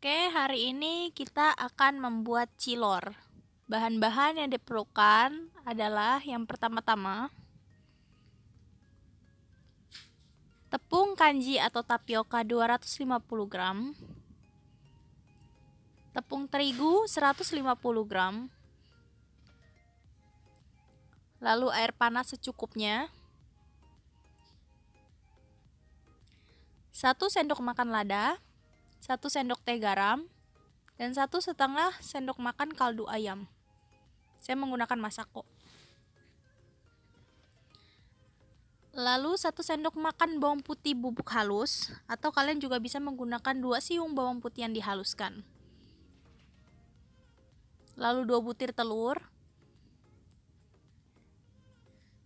Oke, hari ini kita akan membuat cilor. Bahan-bahan yang diperlukan adalah yang pertama-tama tepung kanji atau tapioka 250 gram, tepung terigu 150 gram, lalu air panas secukupnya, 1 sendok makan lada, 1 sendok teh garam, dan 1,5 sendok makan kaldu ayam. Saya menggunakan masako. Lalu 1 sendok makan bawang putih bubuk halus, atau kalian juga bisa menggunakan 2 siung bawang putih yang dihaluskan. Lalu 2 butir telur,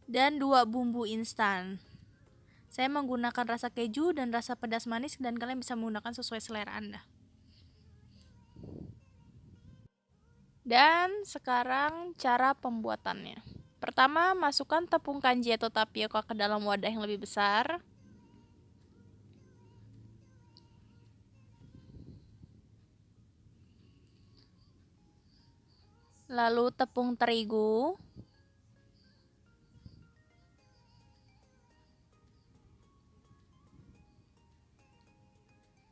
dan 2 bumbu instan. Saya menggunakan rasa keju dan rasa pedas manis, dan kalian bisa menggunakan sesuai selera Anda. Dan sekarang cara pembuatannya. Pertama, masukkan tepung kanji atau tapioka ke dalam wadah yang lebih besar. Lalu tepung terigu.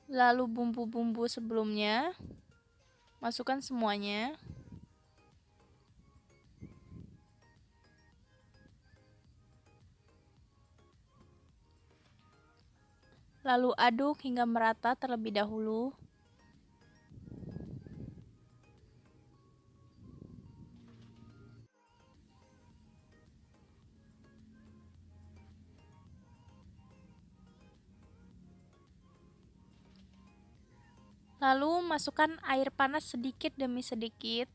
Lalu bumbu-bumbu sebelumnya. Masukkan semuanya. Lalu aduk hingga merata terlebih dahulu. Lalu masukkan air panas sedikit demi sedikit.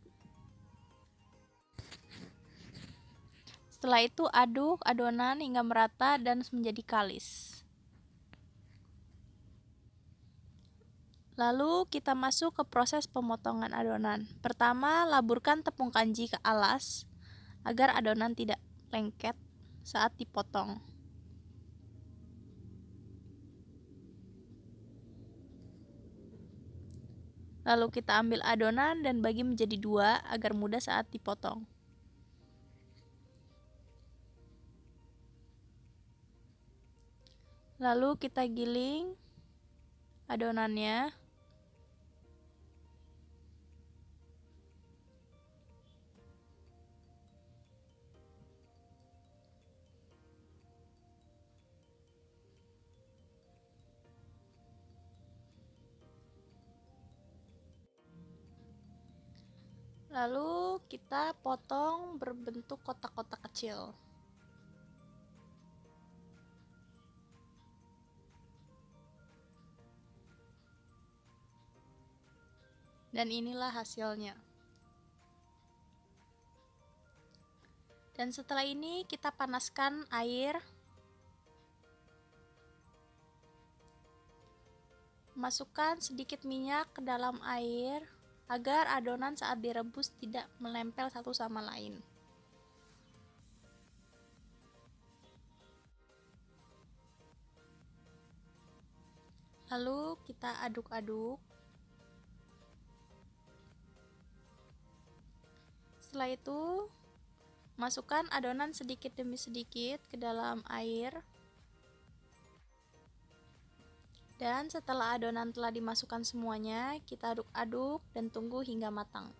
Setelah itu aduk adonan hingga merata dan menjadi kalis. Lalu kita masuk ke proses pemotongan adonan. Pertama, laburkan tepung kanji ke alas agar adonan tidak lengket saat dipotong. Lalu kita ambil adonan dan bagi menjadi 2 agar mudah saat dipotong. Lalu kita giling adonannya. Lalu kita potong berbentuk kotak-kotak kecil. Dan inilah hasilnya. Dan setelah ini kita panaskan air. Masukkan sedikit minyak ke dalam air agar adonan saat direbus tidak menempel satu sama lain. Lalu kita aduk-aduk. Setelah itu, masukkan adonan sedikit demi sedikit ke dalam air. Dan setelah adonan telah dimasukkan semuanya, kita aduk-aduk dan tunggu hingga matang.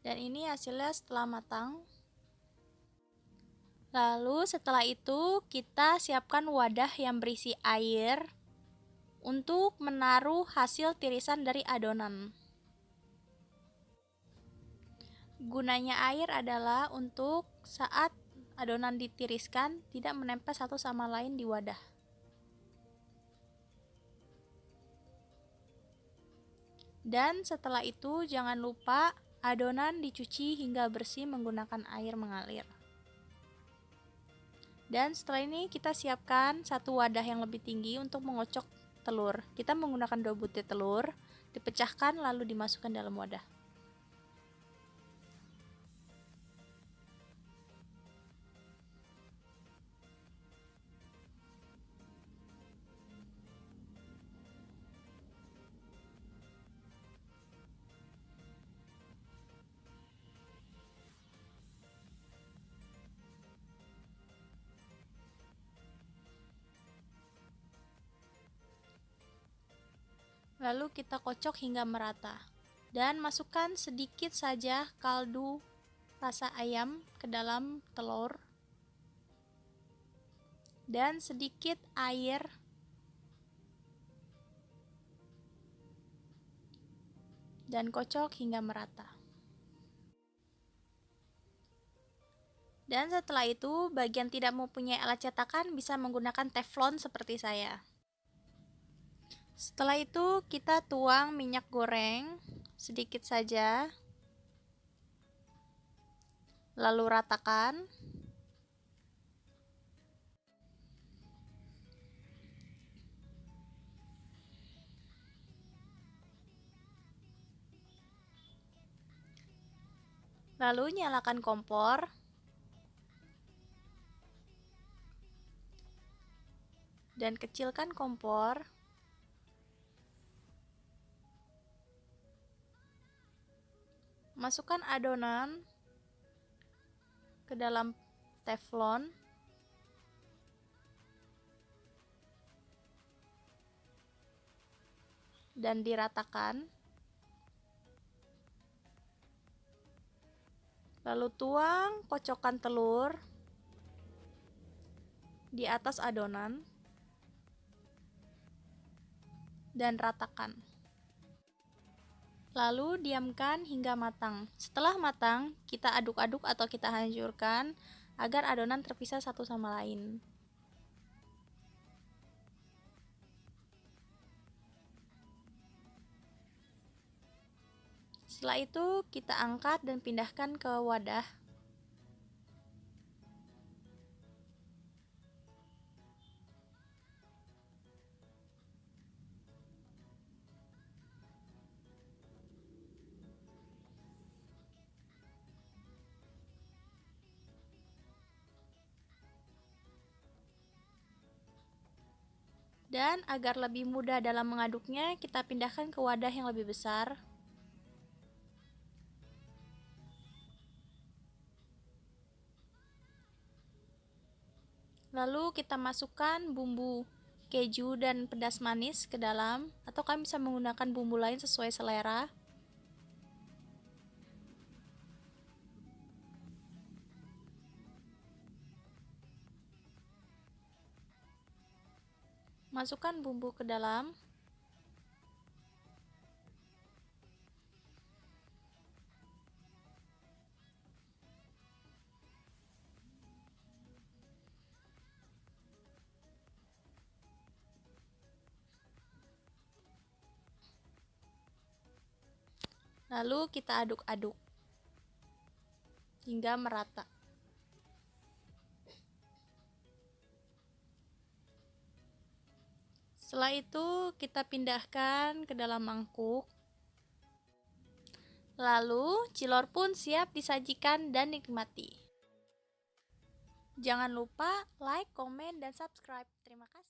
Dan ini hasilnya setelah matang. Lalu setelah itu kita siapkan wadah yang berisi air untuk menaruh hasil tirisan dari adonan. Gunanya air adalah untuk saat adonan ditiriskan tidak menempel satu sama lain di wadah. Dan setelah itu jangan lupa adonan dicuci hingga bersih menggunakan air mengalir. Dan setelah ini kita siapkan satu wadah yang lebih tinggi untuk mengocok telur. Kita menggunakan 2 butir telur, dipecahkan lalu dimasukkan dalam wadah. Lalu kita kocok hingga merata. Dan masukkan sedikit saja kaldu rasa ayam ke dalam telur. Dan sedikit air. Dan kocok hingga merata. Dan setelah itu, bagian tidak mempunyai alat cetakan bisa menggunakan teflon seperti saya. Setelah itu, kita tuang minyak goreng sedikit saja. Lalu ratakan. Lalu nyalakan kompor. Dan kecilkan kompor. Masukkan adonan ke dalam teflon. Dan diratakan. Lalu tuang kocokan telur di atas adonan. Dan ratakan. Lalu diamkan hingga matang. Setelah matang, kita aduk-aduk atau kita hancurkan agar adonan terpisah satu sama lain. Setelah itu, kita angkat dan pindahkan ke wadah. Dan agar lebih mudah dalam mengaduknya, kita pindahkan ke wadah yang lebih besar. Lalu kita masukkan bumbu keju dan pedas manis ke dalam, atau kalian bisa menggunakan bumbu lain sesuai selera. Masukkan bumbu ke dalam. Lalu kita aduk-aduk hingga merata. Setelah itu kita pindahkan ke dalam mangkuk. Lalu cilor pun siap disajikan dan dinikmati. Jangan lupa like, komen, dan subscribe. Terima kasih.